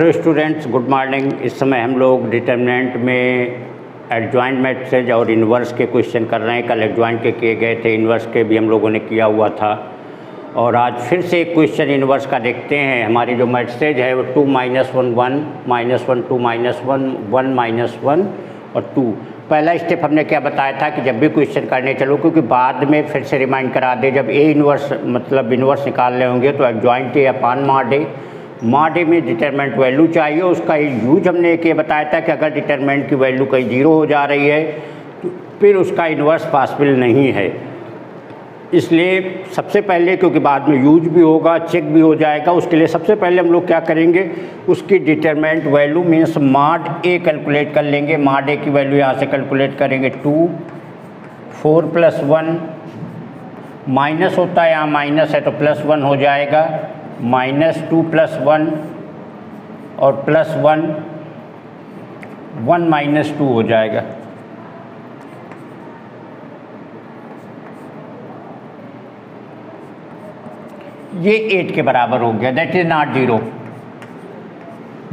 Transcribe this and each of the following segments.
Hello students, good morning. इस समय हम लोग डिटर्मिनेंट में एडजॉइंट मैट्रिसेज और इन्वर्स के क्वेश्चन कर रहे हैं। कल एडजॉइंट के किए गए थे, इन्वर्स के भी हम लोगों ने किया हुआ था और आज फिर से एक क्वेश्चन इन्वर्स का देखते हैं। हमारी जो मैट्रिसेज है वो 2 -1 1 -1 2 -1 1 -1 और 2। पहला स्टेप हमने क्या बताया था कि जब भी क्वेश्चन करने चलो, क्योंकि बाद में फिर से रिमाइंड करा दे, जब ए इन्वर्स मतलब इन्वर्स निकाल रहे होंगे तो एडजॉइंट ए अपान मॉड ए में डिटरमिनेंट वैल्यू चाहिए। उसका यूज हमने एक ये बताया था कि अगर डिटरमिनेंट की वैल्यू कहीं 0 हो जा रही है तो फिर उसका इन्वर्स पॉसिबल नहीं है। इसलिए सबसे पहले, क्योंकि बाद में यूज भी होगा, चेक भी हो जाएगा, उसके लिए सबसे पहले हम लोग क्या करेंगे, उसकी डिटरमिनेंट वैल्यू मीन्स मॉड ए कैलकुलेट कर लेंगे। मॉड ए की वैल्यू यहाँ से कैलकुलेट करेंगे 2 4 + 1 माइनस होता है, यहाँ माइनस है तो +1 हो जाएगा, -2 + 1 और +1 1 - 2 हो जाएगा। ये 8 के बराबर हो गया। दैट इज नॉट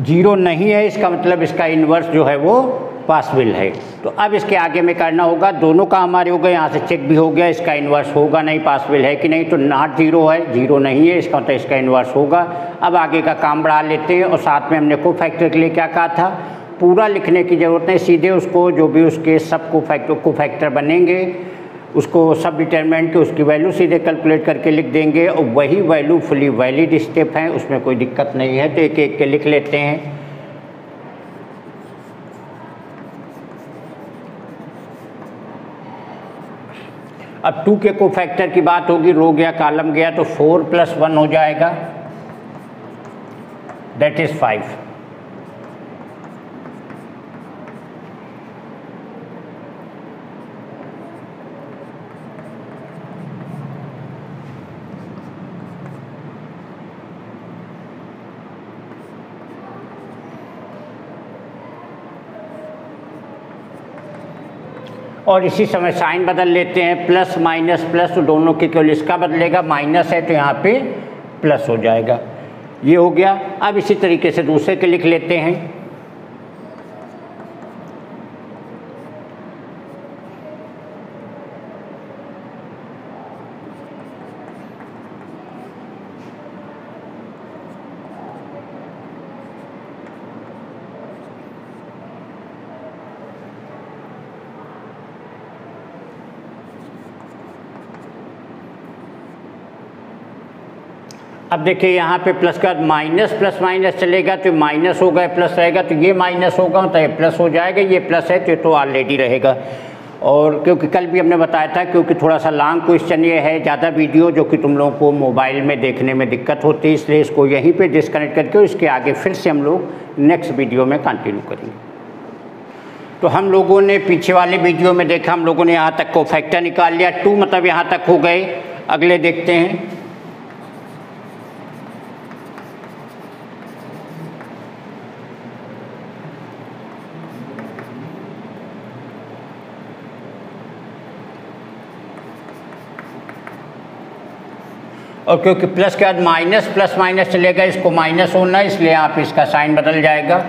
0 नहीं है, इसका मतलब इसका इन्वर्स जो है वो पॉसिबल है। तो अब इसके आगे में करना होगा, दोनों का हमारे हो गए, यहाँ से चेक भी हो गया, इसका इन्वर्स होगा नहीं, पॉसिबल है कि नहीं, तो नॉट 0 है, 0 नहीं है, इसका मतलब इसका इन्वर्स होगा। अब आगे का काम बढ़ा लेते हैं और साथ में हमने कोफैक्टर के लिए क्या कहा था, पूरा लिखने की ज़रूरत नहीं, सीधे उसको जो भी उसके सब कोफैक्टर बनेंगे उसको सब डिटरमिनेंट के उसकी वैल्यू सीधे कैलकुलेट करके लिख देंगे और वही वैल्यू फुली वैलिड स्टेप है, उसमें कोई दिक्कत नहीं है। तो एक एक के लिख लेते हैं। अब 2 के कोफैक्टर की बात होगी, रो गया कॉलम गया, तो 4 + 1 हो जाएगा, दैट इज 5। और इसी समय साइन बदल लेते हैं, प्लस माइनस प्लस, तो दोनों के केवल इसका बदलेगा, माइनस है तो यहाँ पे प्लस हो जाएगा। ये हो गया। अब इसी तरीके से दूसरे के लिख लेते हैं। अब देखिए यहाँ पे प्लस का माइनस प्लस माइनस चलेगा तो माइनस होगा, प्लस रहेगा तो ये माइनस होगा तो ये प्लस हो जाएगा, ये प्लस है तो ये तो ऑलरेडी रहेगा। और क्योंकि कल भी हमने बताया था, क्योंकि थोड़ा सा लॉन्ग क्वेश्चन ये है, ज़्यादा वीडियो जो कि तुम लोगों को मोबाइल में देखने में दिक्कत होती है, इसलिए इसको यहीं पे डिस्कनेक्ट करके इसके आगे फिर से हम लोग नेक्स्ट वीडियो में कंटिन्यू करेंगे। तो हम लोगों ने पीछे वाले वीडियो में देखा, हम लोगों ने यहाँ तक कोफैक्टर निकाल लिया, 2 मतलब यहाँ तक हो गए। अगले देखते हैं। और क्योंकि प्लस के बाद माइनस प्लस माइनस चलेगा, इसको माइनस होना है, इसलिए आप इसका साइन बदल जाएगा।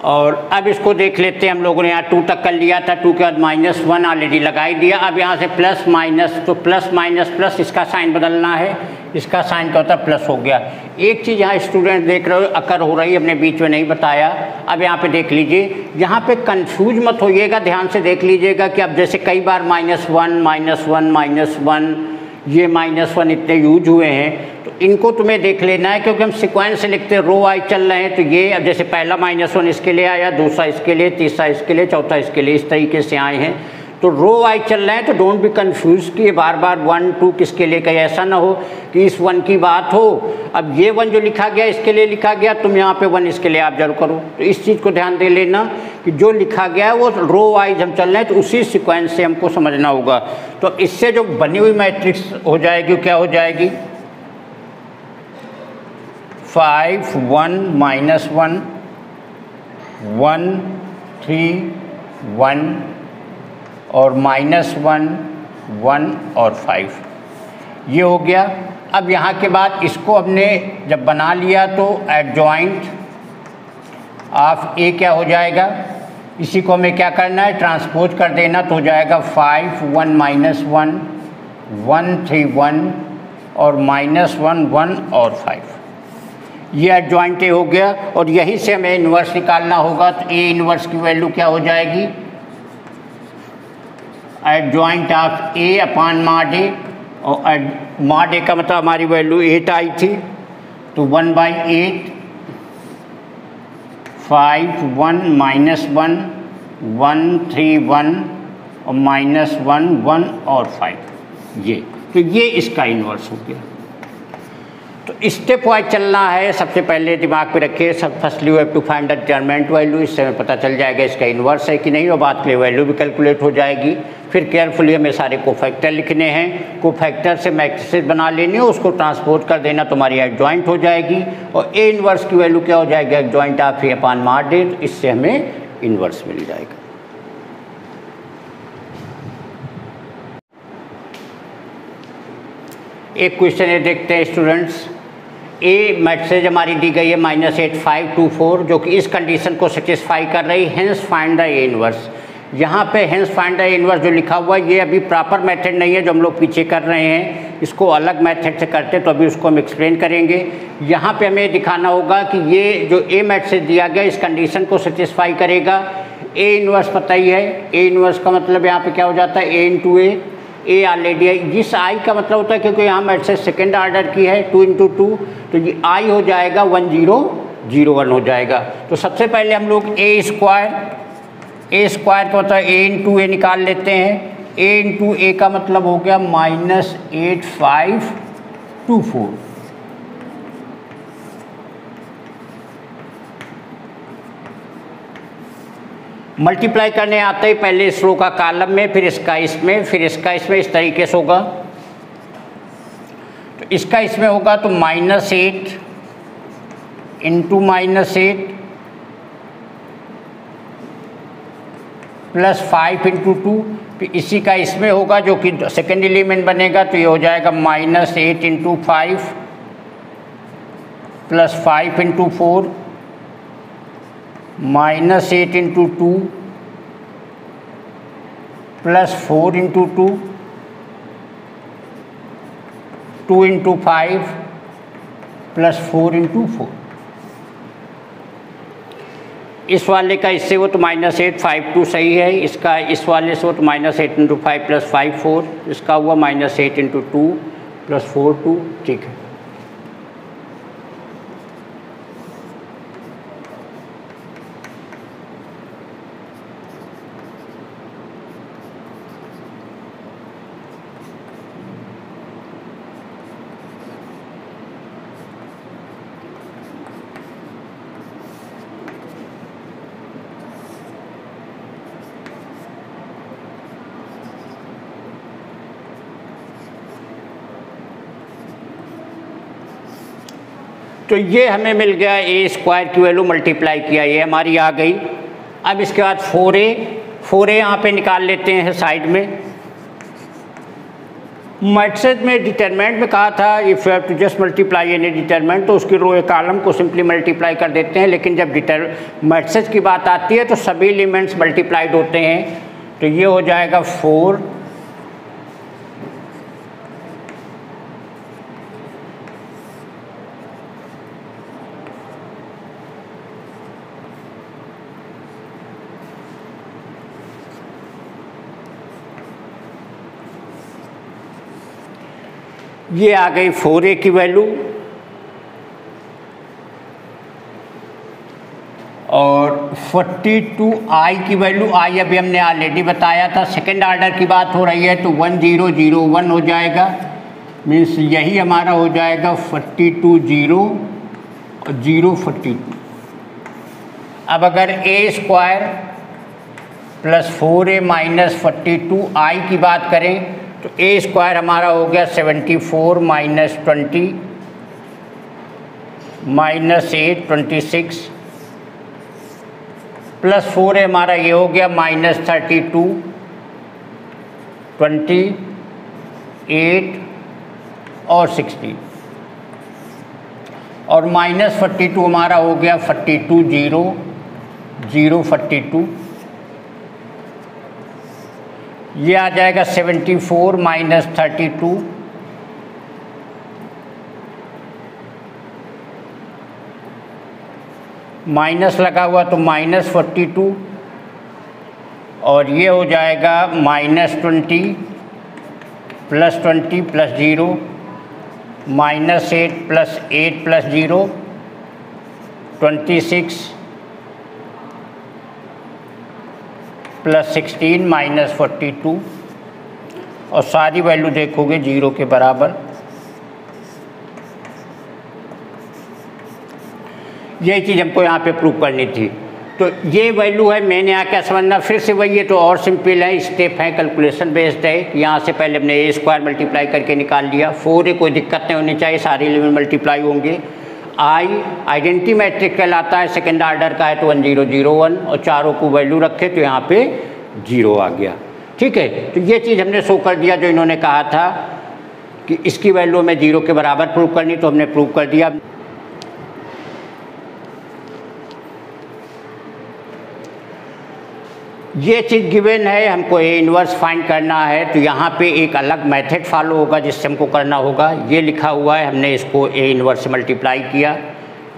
और अब इसको देख लेते हैं। हम लोगों ने यहाँ 2 तक कर लिया था, 2 के बाद -1 ऑलरेडी लगा ही दिया। अब यहाँ से प्लस माइनस, तो प्लस माइनस प्लस, इसका साइन बदलना है, इसका साइन क्या होता है, प्लस हो गया। एक चीज़ यहाँ स्टूडेंट देख रहे हो अकर हो रही है, हमने बीच में नहीं बताया। अब यहाँ पे देख लीजिए, यहाँ पे कंफ्यूज मत होइएगा, ध्यान से देख लीजिएगा कि अब जैसे कई बार -1 -1 ये -1 इतने यूज हुए हैं, तो इनको तुम्हें देख लेना है, क्योंकि हम सीक्वेंस से लिखते हैं, रो वाइज चल रहे हैं। तो ये अब जैसे पहला -1 इसके लिए आया, दूसरा इसके लिए, तीसरा इसके लिए, चौथा इसके लिए, इस तरीके से आए हैं। तो रो वाइज चल रहे हैं, तो डोंट बी कंफ्यूज कि ये बार बार 1 2 किसके लिए, कहीं ऐसा ना हो कि इस 1 की बात हो, अब ये 1 जो लिखा गया इसके लिए लिखा गया, तुम यहाँ पे 1 इसके लिए आप जरूर करो। तो इस चीज़ को ध्यान दे लेना कि जो लिखा गया है वो रो वाइज हम चल रहे हैं, तो उसी सिक्वेंस से हमको समझना होगा। तो इससे जो बनी हुई मैट्रिक्स हो जाएगी क्या हो जाएगी, 5 1 -1 1 3 1 और -1 1 और 5, ये हो गया। अब यहाँ के बाद इसको हमने जब बना लिया तो एडजॉइंट ऑफ ए क्या हो जाएगा, इसी को हमें क्या करना है, ट्रांसपोज कर देना, तो हो जाएगा 5 1 -1 1 3 1 और -1 1 और 5, ये एडजॉइंट ए हो गया। और यहीं से हमें इन्वर्स निकालना होगा, तो ए इन्वर्स की वैल्यू क्या हो जाएगी, adjoint of A upon mod A, और मॉड ए का मतलब हमारी वैल्यू 8 आई थी, तो 1/8 5 1 -1 1 3 1 और -1 1 और 5, ये तो ये इसका इन्वर्स हो गया। तो स्टेप वाइज चलना है, सबसे पहले दिमाग पे रखिए, सब firstly you have to find the determinant value, इससे हमें पता चल जाएगा इसका इन्वर्स है कि नहीं, और बाद के वैल्यू भी कैलकुलेट हो जाएगी। फिर केयरफुली हमें सारे कोफैक्टर लिखने हैं, कोफैक्टर से मैट्रिसेस बना लेनी है, उसको ट्रांसपोर्ट कर देना, तुम्हारी एडजॉइंट हो जाएगी, और ए इन्वर्स की वैल्यू क्या हो जाएगी, adjoint of A upon mod A, इससे हमें इन्वर्स मिल जाएगा। एक क्वेश्चन ये देखते हैं स्टूडेंट्स, ए मैट्रिसेस हमारी दी गई है -8 5 2 4, जो कि इस कंडीशन को सेटिस्फाई कर रही है, hence find the A inverse. यहाँ पे hence find the A inverse जो लिखा हुआ है ये अभी प्रॉपर मेथड नहीं है जो हम लोग पीछे कर रहे हैं, इसको अलग मेथड से करते, तो अभी उसको हम एक्सप्लेन करेंगे। यहाँ पे हमें दिखाना होगा कि ये जो ए मैट्रिक्स दिया गया इस कंडीशन को सेटिस्फाई करेगा। ए इन्वर्स पता ही है, ए इन्वर्स का मतलब यहाँ पे क्या हो जाता है, ए इंटू ए ऑलरेडी है, जिस आई का मतलब होता है क्योंकि यहाँ मैट्रिक्स सेकेंड ऑर्डर की है 2 × 2, तो ये आई हो जाएगा 1 0 0 1 हो जाएगा। तो सबसे पहले हम लोग ए स्क्वायर का मतलब ए इंटू ए निकाल लेते हैं। ए इंटू ए का मतलब हो गया -8 5 2 4, मल्टीप्लाई करने आते ही पहले इस रो का कॉलम में, फिर इसका इसमें, फिर इसका इसमें, इस तरीके से होगा। तो इसका इसमें होगा तो -8 इंटू -8 प्लस 5 × 2, फिर इसी का इसमें होगा जो कि सेकेंड एलिमेंट बनेगा, तो ये हो जाएगा -8 × 5 प्लस 5 × 4 -8 × 2 प्लस 4 × 2 2 × 5 प्लस 4 × 4। इस वाले का इससे वो तो -8 5 2 सही है, इसका इस वाले से वो तो -8 × 5 प्लस 5 4, इसका हुआ -8 × 2 प्लस 4 2, ठीक है। तो ये हमें मिल गया, ए स्क्वायर की वैल्यू मल्टीप्लाई किया, ये हमारी आ गई। अब इसके बाद 4a यहाँ पे निकाल लेते हैं साइड में। मैट्रिक्स में डिटरमिनेंट में कहा था if you have to just multiply any determinant, तो उसकी रो कॉलम को सिंपली मल्टीप्लाई कर देते हैं, लेकिन जब मैट्रिक्स की बात आती है तो सभी एलिमेंट्स मल्टीप्लाइड होते हैं। तो ये हो जाएगा 4 ये आ गई 4a की वैल्यू, और 42i की वैल्यू, i अभी हमने ऑलरेडी बताया था, सेकेंड ऑर्डर की बात हो रही है तो 1001 हो जाएगा, मीन्स यही हमारा हो जाएगा 42 0 और 0 42। अब अगर a² plus 4a minus 42i की बात करें तो a² हमारा हो गया 74 माइनस 20 माइनस 8 26 प्लस 4a हमारा ये हो गया माइनस 32 28 और 16 और माइनस 42 हमारा हो गया 42 0 0 42। ये आ जाएगा 74 माइनस 32 माइनस लगा हुआ तो माइनस 42 और ये हो जाएगा minus 20 plus 20 plus 0 minus 8 plus 8 plus 0 26 plus 16 minus 42 और सारी वैल्यू देखोगे 0 के बराबर। यही चीज़ हमको यहाँ पे प्रूव करनी थी। तो ये वैल्यू है, मैंने यहाँ क्या समझना, फिर से वही है तो और सिंपल है, स्टेप है, कैलकुलेशन बेस्ड है। यहाँ से पहले हमने a² मल्टीप्लाई करके निकाल लिया, 4a कोई दिक्कत नहीं होनी चाहिए, सारे एलिमेंट मल्टीप्लाई होंगे। i आइडेंटिटी मैट्रिक्स कहलाता है, सेकेंड ऑर्डर का है तो 1001 और चारों को वैल्यू रखे तो यहाँ पे 0 आ गया। ठीक है, तो ये चीज़ हमने शो कर दिया जो इन्होंने कहा था कि इसकी वैल्यू में 0 के बराबर प्रूव करनी, तो हमने प्रूव कर दिया। ये चीज़ गिवन है, हमको ए इन्वर्स फाइंड करना है तो यहाँ पे एक अलग मेथड फॉलो होगा जिससे हमको करना होगा। ये लिखा हुआ है, हमने इसको ए इन्वर्स से मल्टीप्लाई किया,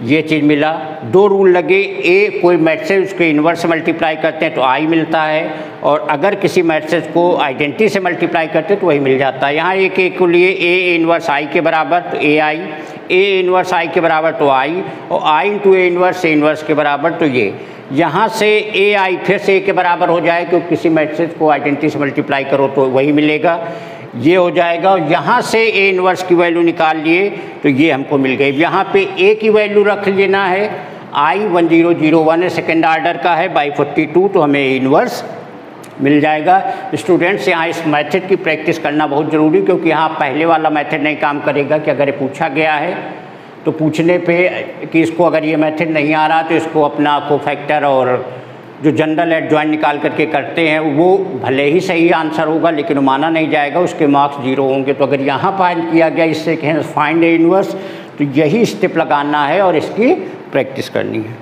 ये चीज़ मिला। दो रूल लगे, ए कोई मैट्रिक्स उसके इन्वर्स से मल्टीप्लाई करते हैं तो आई मिलता है, और अगर किसी मैट्रिक्स को आइडेंटिटी से मल्टीप्लाई करते हैं तो वही मिल जाता है। यहाँ एक के लिए ए इन्वर्स आई के बराबर तो ए आई, ए इन्वर्स आई के बराबर तो आई, और आई इंटू ए इन्वर्स के बराबर तो ये। यहाँ से ए आई फिर से ए के बराबर हो जाए क्योंकि किसी मैट्रिक्स को आइडेंटिटी से मल्टीप्लाई करो तो वही मिलेगा, ये हो जाएगा। और यहाँ से ए इन्वर्स की वैल्यू निकाल लिए तो ये हमको मिल गई। यहाँ पे ए की वैल्यू रख लेना है, आई 1001 है, सेकेंड ऑर्डर का है बाई 42, तो हमें ए इन्वर्स मिल जाएगा। स्टूडेंट्स यहाँ इस मेथड की प्रैक्टिस करना बहुत ज़रूरी, क्योंकि यहाँ पहले वाला मेथड नहीं काम करेगा कि अगर ये पूछा गया है तो पूछने पे कि इसको अगर ये मेथड नहीं आ रहा तो इसको अपना कोफैक्टर और जो जनरल एडजॉइंट निकाल करके करते हैं वो भले ही सही आंसर होगा लेकिन वो माना नहीं जाएगा, उसके मार्क्स 0 होंगे। तो अगर यहाँ फाइंड किया गया इससे कहें फाइंड ए इन्वर्स, तो यही स्टेप लगाना है और इसकी प्रैक्टिस करनी है।